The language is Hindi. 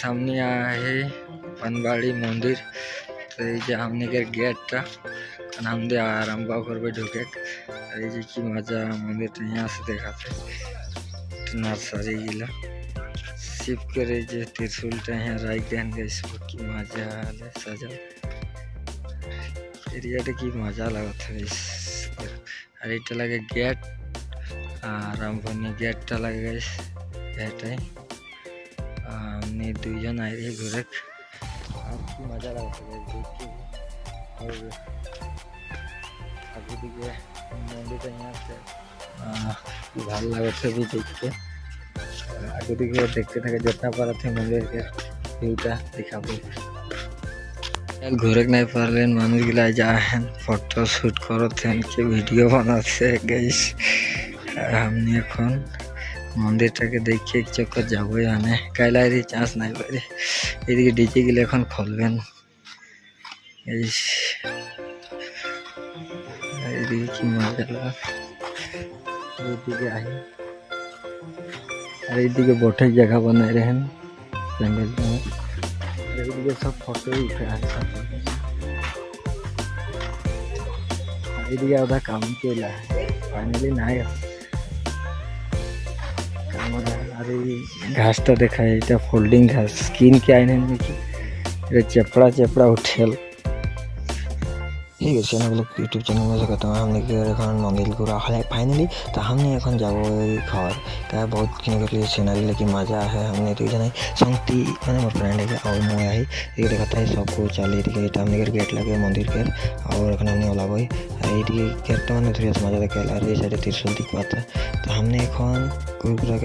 सामने आहे पानबाड़ी मंदिर। तो ये हमने के गेटटा हम दे आरंभ करबे ढुके। এই যে কি মজা মন্দিরটা यहाँ से देखा थे नर्सरी गिला शिव करे जे त्रिशूलटा यहाँ राइकेन गइस की मजा आले सजा एरियाटा की मजा लागत है गाइस। আর এটা লাগে গেট আর আমনি গেটটা লাগে গাইস এটাই আমনি দুইজন আইরে ঘুরে আর কি মজা লাগছে গাইস দেখি। और आगे दिखे मंदिर यहाँ से भाल लगे भी देख के आगे दिखे देखते थे जितना पारा थे मंदिर के व्यूटा दिखा घूरे नहीं पारे मानुष गिला जा फोटो शूट करते के भिडियो बनाते गाइस। हमने এখন মন্দিরটাকে দেখে এক চক্কর যাবোই আনে কাইলারি চান্স নাই পারে। এদিকে ডিজে গিলে এখন খুলবেন গাইস। এদিকে কি মজা লাগে এদিকে আই আর এদিকে বঠে জায়গা বানাই রেন প্যান্ডেল में। এদিকে সব ফটো উঠে আছে এদিকে ওটা কাম কেলা ফাইনালি নাই কাম আর এই ঘাসটা দেখা এটা ফোল্ডিং ঘাস স্কিন के आइने নাকি এটা চেপড়া চেপড়া উঠেল। ঠিক আছে চ্যানেল ইউটিউব চ্যানেল में कहता हूँ हमने এখন मंदिर पूरा फाइनली तो हमने এখন যাব घर क्या बहुत किने के लिए सीनरी लेकिन मजा है। हमने तो जाना संगति मैंने मोर फ्रेंड है और मैं आई ये देखता है सबको चली थी हमने गेट लगे मंदिर के और हमने ओलाब ये गेट मैंने थोड़ी मजा देखे और ये साइड त्रिशूल दिख पाता। तो हमने এখন पूरा